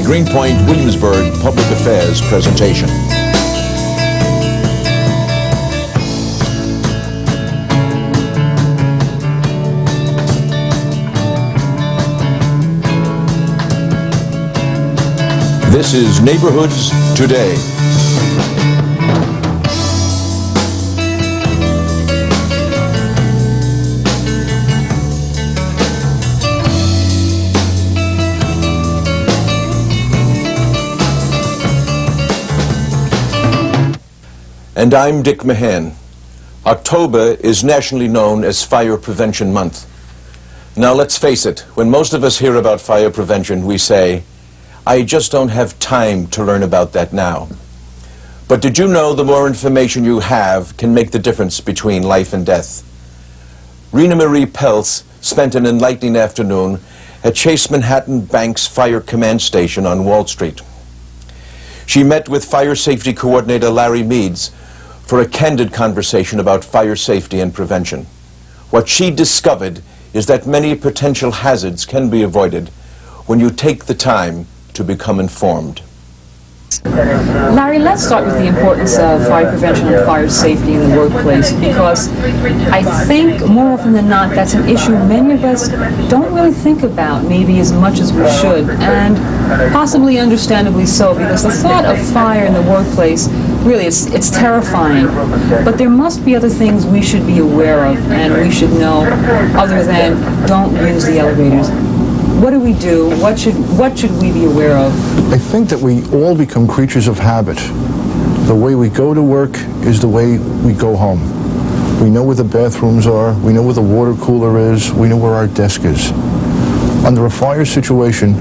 Greenpoint Williamsburg Public Affairs presentation. This is Neighborhoods Today. And I'm Dick Mahon. October is nationally known as Fire Prevention Month. Now let's face it, when most of us hear about fire prevention, we say, I just don't have time to learn about that now. But did you know the more information you have can make the difference between life and death? Reena Marie Pelc spent an enlightening afternoon at Chase Manhattan Bank's Fire Command Station on Wall Street. She met with Fire Safety Coordinator Larry Meads for a candid conversation about fire safety and prevention. What she discovered is that many potential hazards can be avoided when you take the time to become informed. Larry, let's start with the importance of fire prevention and fire safety in the workplace, because I think more often than not that's an issue many of us don't really think about maybe as much as we should, and possibly understandably so, because the thought of fire in the workplace, really it's terrifying. But there must be other things we should be aware of and we should know other than don't use the elevators. What do we do? What should we be aware of? I think that we all become creatures of habit. The way we go to work is the way we go home. We know where the bathrooms are, we know where the water cooler is, we know where our desk is. Under a fire situation,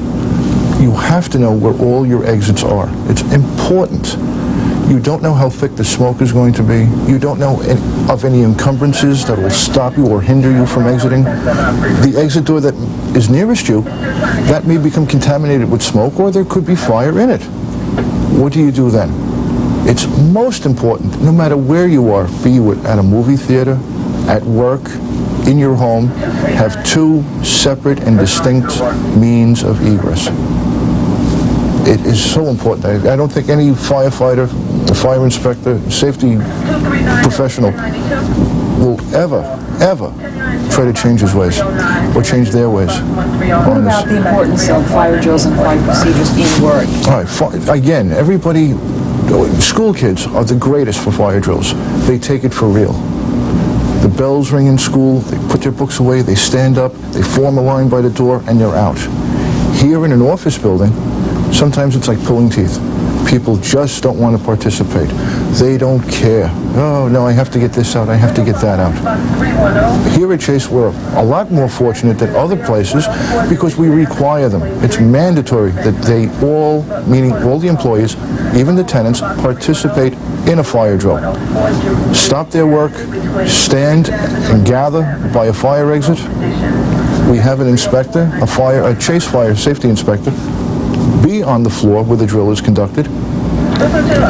you have to know where all your exits are. It's important. You don't know how thick the smoke is going to be. You don't know of any encumbrances that will stop you or hinder you from exiting. The exit door that is nearest you, that may become contaminated with smoke, or there could be fire in it. What do you do then? It's most important, no matter where you are, be you at a movie theater, at work, in your home, have two separate and distinct means of egress. It is so important. I don't think any firefighter, fire inspector, safety professional will ever try to change his ways or change their ways. What about the importance of fire drills and fire procedures in work? All right, again, everybody, school kids are the greatest for fire drills. They take it for real. The bells ring in school, they put their books away, they stand up, they form a line by the door, and they're out. Here in an office building, sometimes it's like pulling teeth. People just don't want to participate. They don't care. Oh, no, I have to get this out, I have to get that out. Here at Chase, we're a lot more fortunate than other places because we require them. It's mandatory that they all, meaning all the employees, even the tenants, participate in a fire drill. Stop their work, stand and gather by a fire exit. We have an inspector, a Chase fire safety inspector, be on the floor where the drill is conducted,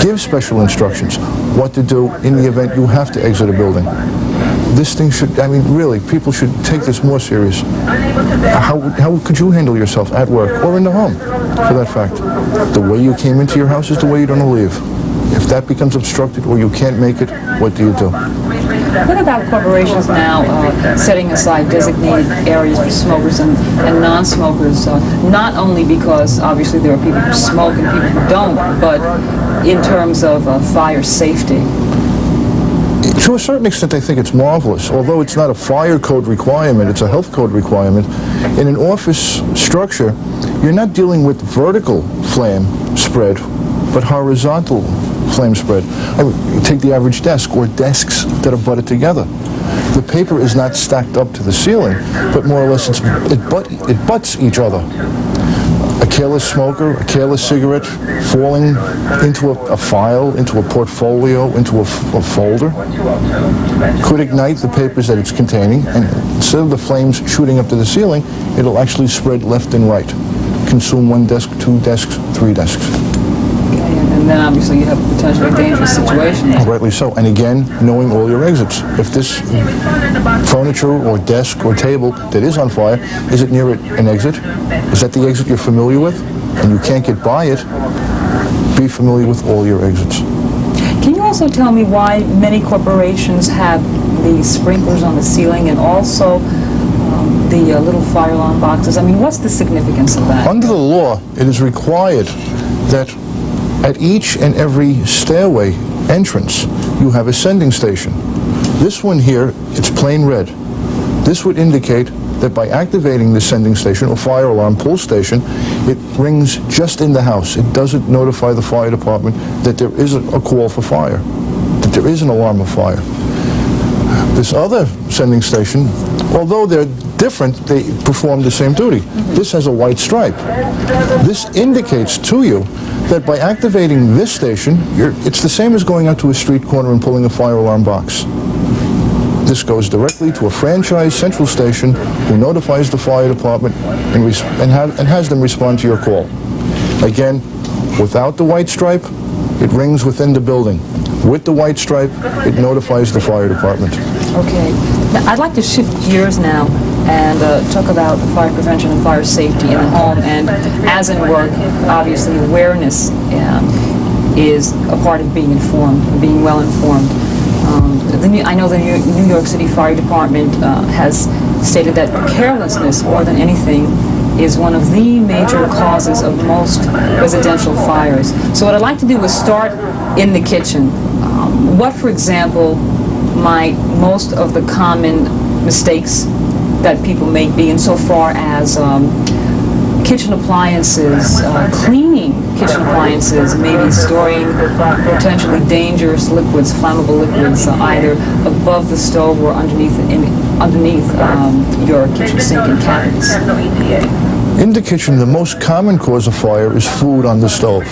give special instructions what to do in the event you have to exit a building. This thing should, I mean, really, people should take this more serious. How could you handle yourself at work or in the home, for that fact? The way you came into your house is the way you're going to leave. If that becomes obstructed or you can't make it, what do you do? What about corporations now setting aside designated areas for smokers and non-smokers, not only because obviously there are people who smoke and people who don't, but in terms of fire safety? To a certain extent, I think it's marvelous. Although it's not a fire code requirement, it's a health code requirement. In an office structure, you're not dealing with vertical flame spread, but horizontal flame spread. I mean, take the average desk or desks that are butted together. The paper is not stacked up to the ceiling, but more or less it butts each other. A careless smoker, a careless cigarette falling into a file, into a portfolio, into a folder could ignite the papers that it's containing, and instead of the flames shooting up to the ceiling, it'll actually spread left and right. Consume one desk, two desks, three desks. And then obviously you have a potentially dangerous situation. Rightly so. And again, knowing all your exits. If this furniture or desk or table that is on fire, is it near an exit? Is that the exit you're familiar with? and you can't get by it, be familiar with all your exits. Can you also tell me why many corporations have the sprinklers on the ceiling and also the little fire alarm boxes? I mean, what's the significance of that? Under the law, it is required that at each and every stairway entrance, you have a sending station. This one here, it's plain red. This would indicate that by activating the sending station or fire alarm pull station, it rings just in the house. It doesn't notify the fire department that there is a call for fire, that there is an alarm of fire. This other sending station, although they're different, they perform the same duty. This has a white stripe. This indicates to you that by activating this station, it's the same as going out to a street corner and pulling a fire alarm box. This goes directly to a franchise central station who notifies the fire department and has them respond to your call. Again, without the white stripe, it rings within the building. With the white stripe, it notifies the fire department. Okay. Now, I'd like to shift gears now and talk about fire prevention and fire safety in the home. And as in work, obviously awareness is a part of being informed, being well informed. I know the New York City Fire Department has stated that carelessness, more than anything, is one of the major causes of most residential fires. So what I'd like to do is start in the kitchen. What, for example, might most of the common mistakes that people make be insofar as kitchen appliances, cleaning kitchen appliances, maybe storing potentially dangerous liquids, flammable liquids, either above the stove or underneath your kitchen sink and cabinets? In the kitchen, the most common cause of fire is food on the stove.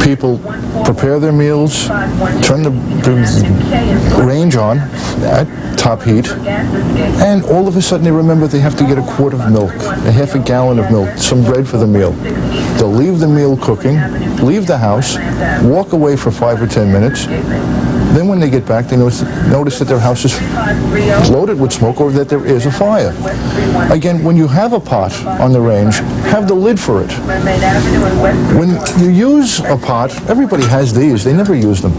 People prepare their meals, turn the range on at top heat, and all of a sudden they remember they have to get a quart of milk, a half a gallon of milk, some bread for the meal. They'll leave the meal cooking, leave the house, walk away for 5 or 10 minutes. Then when they get back, they notice that their house is loaded with smoke or that there is a fire. Again, when you have a pot on the range, have the lid for it. When you use a pot, everybody has these, they never use them.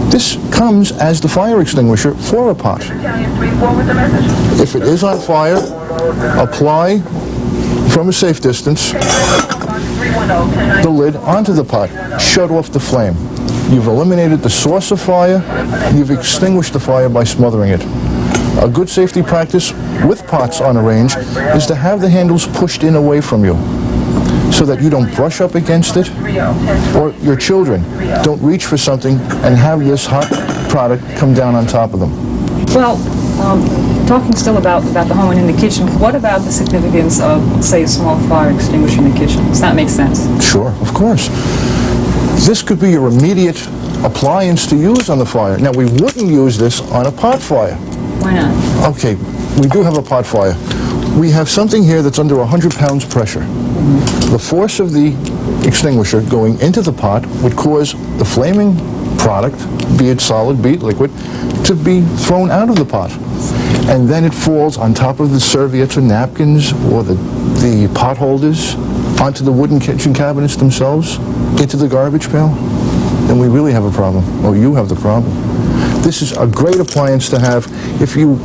This comes as the fire extinguisher for a pot. If it is on fire, apply from a safe distance the lid onto the pot. Shut off the flame. You've eliminated the source of fire. You've extinguished the fire by smothering it. A good safety practice with pots on a range is to have the handles pushed in away from you so that you don't brush up against it, or your children don't reach for something and have this hot product come down on top of them. Well, talking still about the home and in the kitchen, what about the significance of, say, a small fire extinguisher in the kitchen? Does that make sense? Sure, of course. This could be your immediate appliance to use on the fire. Now, we wouldn't use this on a pot fire. Why not? Okay, we do have a pot fire. We have something here that's under 100 pounds pressure. The force of the extinguisher going into the pot would cause the flaming product, be it solid, be it liquid, to be thrown out of the pot. And then it falls on top of the serviettes or napkins or the pot holders, onto the wooden kitchen cabinets themselves, into the garbage pail. Then we really have a problem, or you have the problem. This is a great appliance to have if you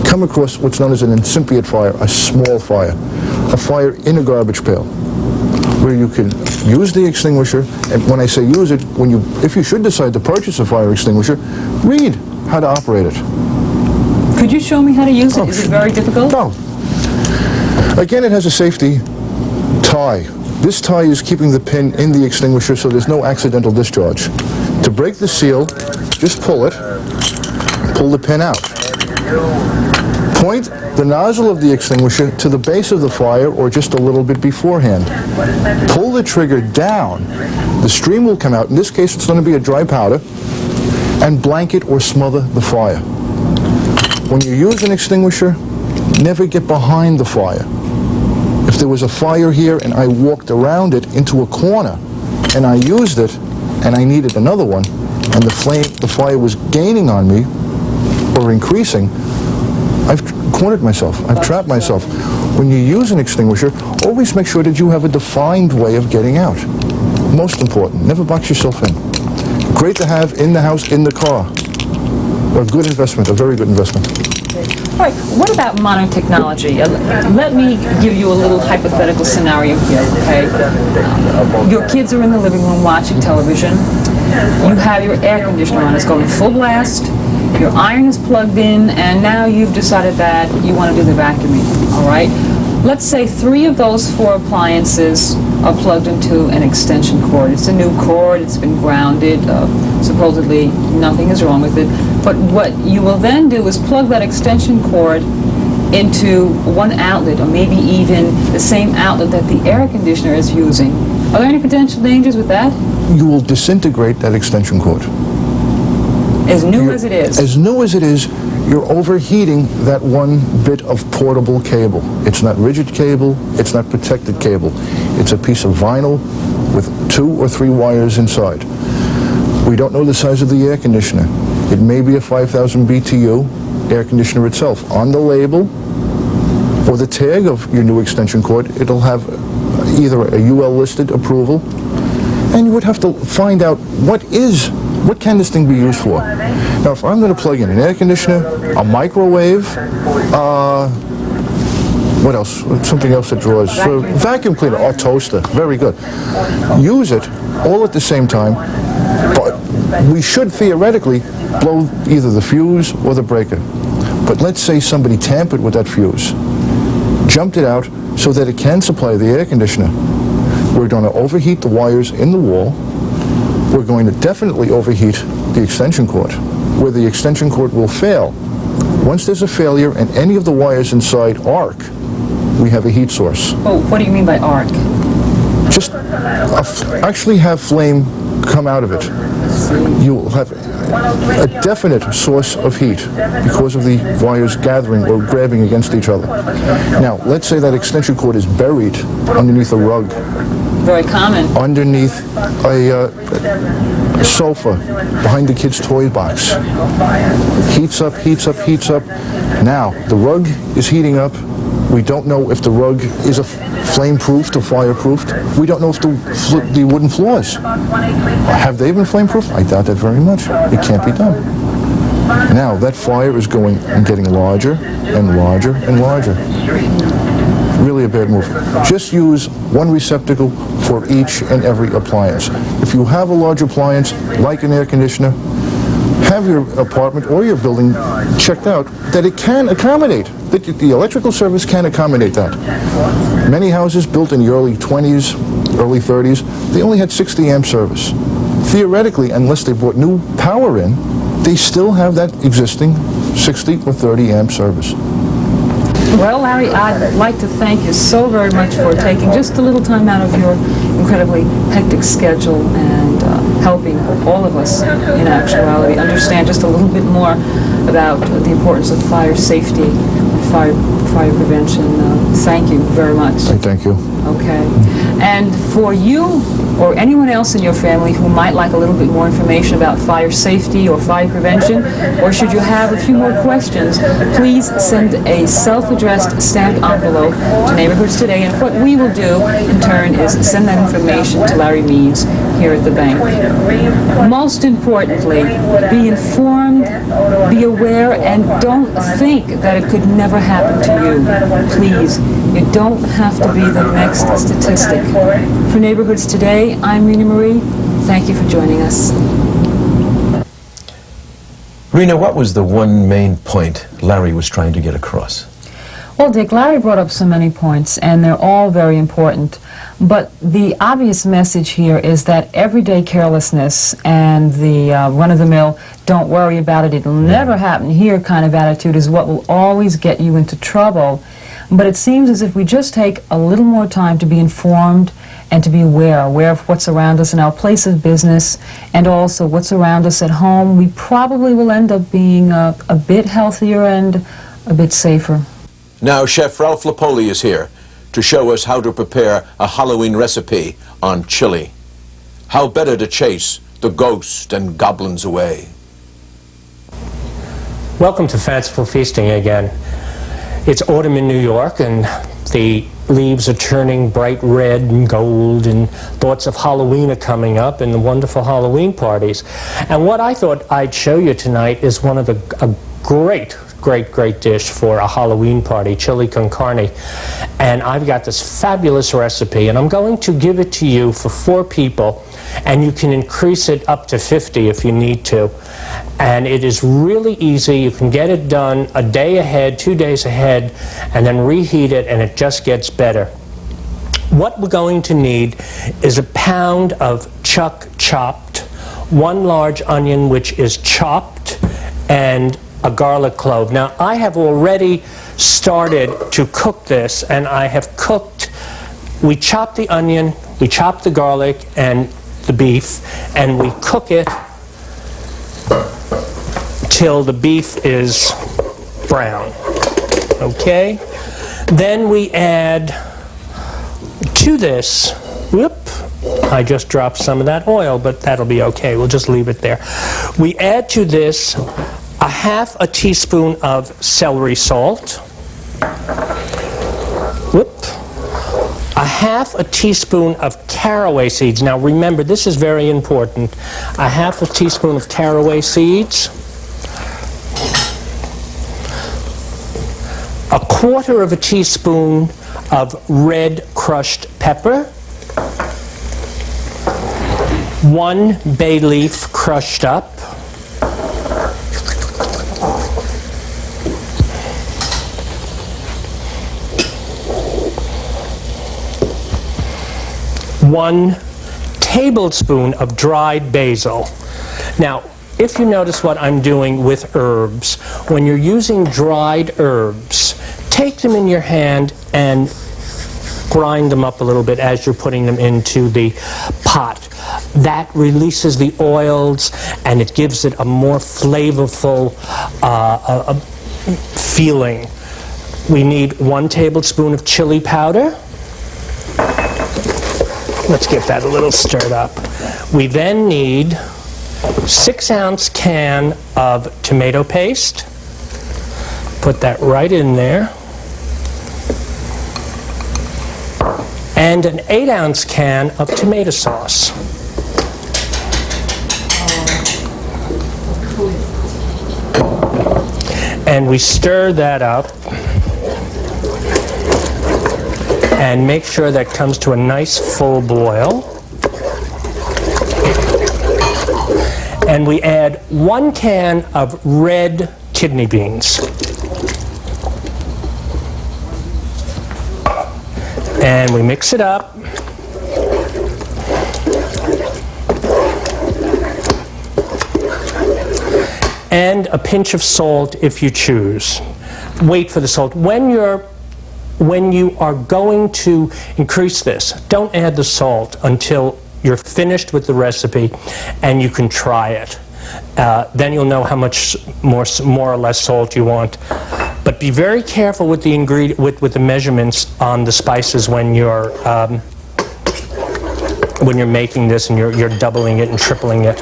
come across what's known as an incipient fire, a small fire, a fire in a garbage pail, where you can use the extinguisher. And when I say use it, if you should decide to purchase a fire extinguisher, read how to operate it. Could you show me how to use it? Is it very difficult? No. Again, it has a safety tie. This tie is keeping the pin in the extinguisher so there's no accidental discharge. To break the seal, just pull it, pull the pin out. Point the nozzle of the extinguisher to the base of the fire or just a little bit beforehand. Pull the trigger down. The stream will come out. In this case, it's going to be a dry powder, and blanket or smother the fire. When you use an extinguisher, never get behind the fire. If there was a fire here and I walked around it into a corner and I used it and I needed another one and the fire was gaining on me or increasing, I've cornered myself. I've trapped myself. When you use an extinguisher, always make sure that you have a defined way of getting out. Most important, never box yourself in. Great to have in the house, in the car. A good investment, a very good investment. All right, what about modern technology? Let me give you a little hypothetical scenario here, okay? Your kids are in the living room watching television. You have your air conditioner on, it's going full blast. Your iron is plugged in, and now you've decided that you want to do the vacuuming, all right? Let's say 3 of those 4 appliances are plugged into an extension cord. It's a new cord, it's been grounded, supposedly nothing is wrong with it. But what you will then do is plug that extension cord into one outlet, or maybe even the same outlet that the air conditioner is using. Are there any potential dangers with that? You will disintegrate that extension cord. As new as it is? As new as it is, you're overheating that one bit of portable cable. It's not rigid cable, it's not protected cable. It's a piece of vinyl with 2 or 3 wires inside. We don't know the size of the air conditioner. It may be a 5,000 BTU air conditioner itself. On the label or the tag of your new extension cord, it'll have either a UL listed approval, and you would have to find out what can this thing be used for. Now, if I'm going to plug in an air conditioner, a microwave, what else? Something else that draws. Vacuum cleaner or toaster. Very good. Use it all at the same time, but we should theoretically blow either the fuse or the breaker. But let's say somebody tampered with that fuse, jumped it out so that it can supply the air conditioner. We're going to overheat the wires in the wall. We're going to definitely overheat the extension cord, where the extension cord will fail. Once there's a failure and any of the wires inside arc, we have a heat source. Oh, what do you mean by arc? Just actually have flame come out of it. You'll have a definite source of heat because of the wires gathering or grabbing against each other. Now, let's say that extension cord is buried underneath a rug. Very common. Underneath a sofa, behind the kid's toy box. Heats up, heats up, heats up. Now, the rug is heating up. We don't know if the rug is flame-proofed or fire-proofed. We don't know if the wooden floors, have they been flame-proofed? I doubt that very much. It can't be done. Now, that fire is going and getting larger and larger and larger. Really a bad move. Just use one receptacle for each and every appliance. If you have a large appliance, like an air conditioner, have your apartment or your building checked out that it can accommodate, that the electrical service can accommodate that. Many houses built in the early 20s, early 30s, they only had 60 amp service. Theoretically, unless they brought new power in, they still have that existing 60 or 30 amp service. Well, Larry, I'd like to thank you so very much for taking just a little time out of your incredibly hectic schedule and helping all of us, in actuality, understand just a little bit more about the importance of fire safety, fire prevention. Thank you very much. Thank you. Okay. And for you or anyone else in your family who might like a little bit more information about fire safety or fire prevention, or should you have a few more questions, please send a self-addressed stamped envelope to Neighborhoods Today, and what we will do in turn is send that information to Larry Meads here at the bank. Most importantly, be informed, be aware, and don't think that it could never happen to you. Please, you don't have to be the next statistic. For Neighborhoods Today, I'm Reena Marie. Thank you for joining us. Reena, what was the one main point Larry was trying to get across? Well, Dick, Larry brought up so many points, and they're all very important. But the obvious message here is that everyday carelessness and the run-of-the-mill, don't worry about it, it'll never happen here kind of attitude is what will always get you into trouble. But it seems as if we just take a little more time to be informed and to be aware of what's around us in our place of business and also what's around us at home, we probably will end up being a bit healthier and a bit safer. Now, Chef Ralph Lupoli is here to show us how to prepare a Halloween recipe on chili. How better to chase the ghosts and goblins away. Welcome to Fanciful Feasting again. It's autumn in New York, and The leaves are turning bright red and gold, and thoughts of Halloween are coming up and the wonderful Halloween parties. And what I thought I'd show you tonight is one of a great dish for a Halloween party, chili con carne. And I've got this fabulous recipe, and I'm going to give it to you for 4 people, and you can increase it up to 50 if you need to. And it is really easy. You can get it done a day ahead, 2 days ahead, and then reheat it, and it just gets better. What we're going to need is a pound of chuck chopped, 1 large onion which is chopped, and a garlic clove. Now, I have already started to cook this, and I have cooked, we chop the onion, we chop the garlic and the beef, and we cook it till the beef is brown. Okay? Then we add to this, I just dropped some of that oil, but that'll be okay. We'll just leave it there. We add to this a half a teaspoon of celery salt, a half a teaspoon of caraway seeds. Now remember, this is very important. A half a teaspoon of caraway seeds, a quarter of a teaspoon of red crushed pepper, 1 bay leaf crushed up, one tablespoon of dried basil. Now, if you notice what I'm doing with herbs, when you're using dried herbs, take them in your hand and grind them up a little bit as you're putting them into the pot. That releases the oils, and it gives it a more flavorful feeling. We need 1 tablespoon of chili powder. Let's get that a little stirred up. We then need 6-ounce can of tomato paste. Put that right in there. And an 8-ounce can of tomato sauce. And we stir that up and make sure that comes to a nice full boil. And we add 1 can of red kidney beans. And we mix it up. And a pinch of salt if you choose. Wait for the salt. When you are going to increase this, don't add the salt until you're finished with the recipe and you can try it. Then you'll know how much more or less salt you want. But be very careful with the with the measurements on the spices when you're making this and you're doubling it and tripling it,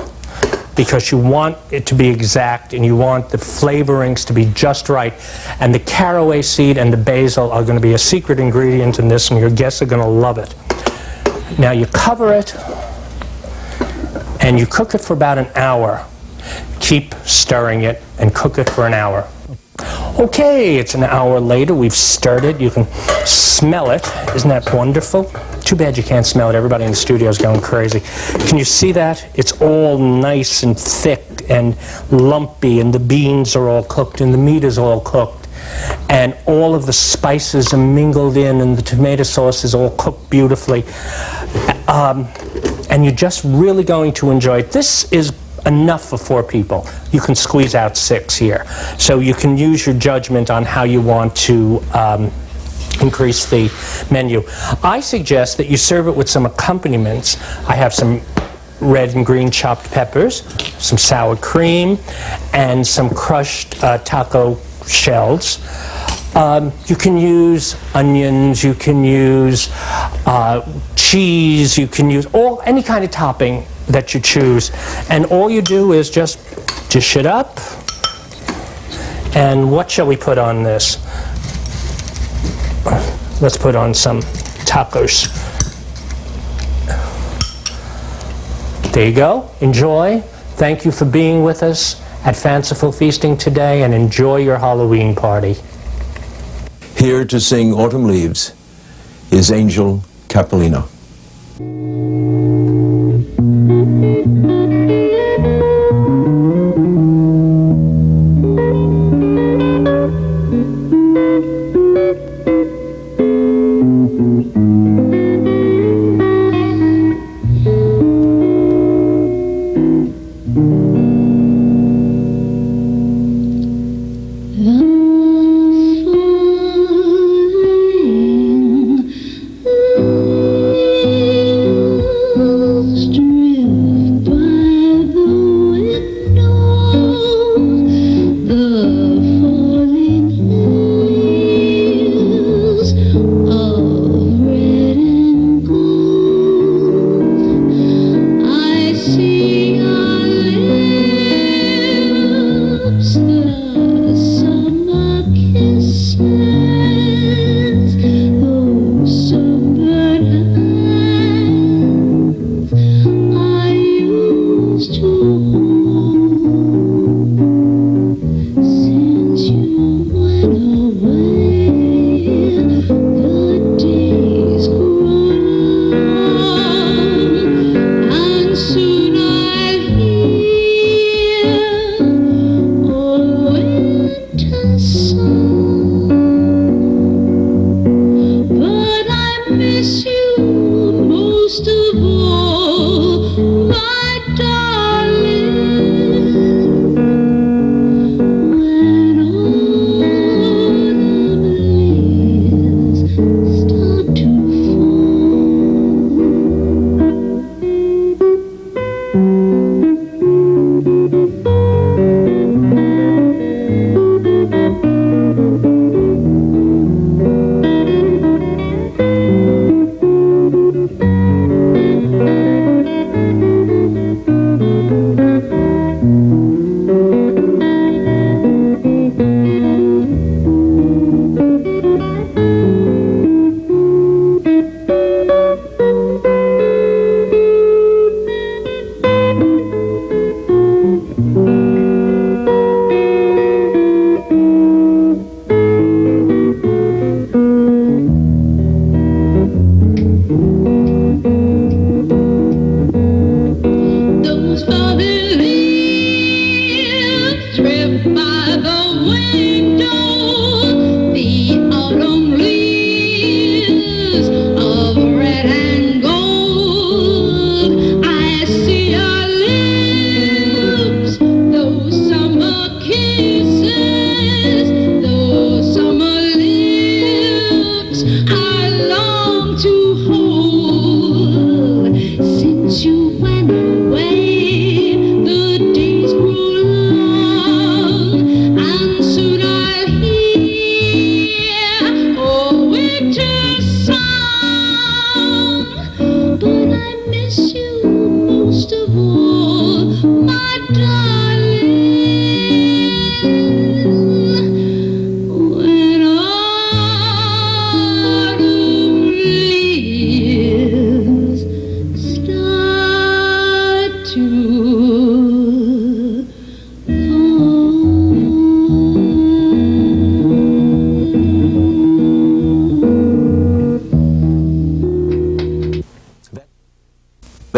because you want it to be exact and you want the flavorings to be just right. And the caraway seed and the basil are going to be a secret ingredient in this, and your guests are going to love it. Now you cover it and you cook it for about an hour. Keep stirring it and cook it for an hour. Okay, it's an hour later. We've stirred it. You can smell it. Isn't that wonderful? Too bad you can't smell it. Everybody in the studio is going crazy. Can you see that? It's all nice and thick and lumpy, and the beans are all cooked, and the meat is all cooked, and all of the spices are mingled in, and the tomato sauce is all cooked beautifully. And you're just really going to enjoy it. This is enough for 4 people. You can squeeze out 6 here. So you can use your judgment on how you want to increase the menu. I suggest that you serve it with some accompaniments. I have some red and green chopped peppers, some sour cream, and some crushed taco shells. You can use onions, you can use cheese, you can use any kind of topping that you choose. And all you do is just dish it up. And what shall we put on this? Let's put on some tacos. There you go. Enjoy. Thank you for being with us at Fanciful Feasting today, and enjoy your Halloween party. Here to sing Autumn Leaves is Angel Cappellino.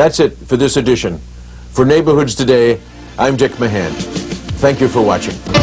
That's it for this edition. For Neighborhoods Today, I'm Dick Mahon. Thank you for watching.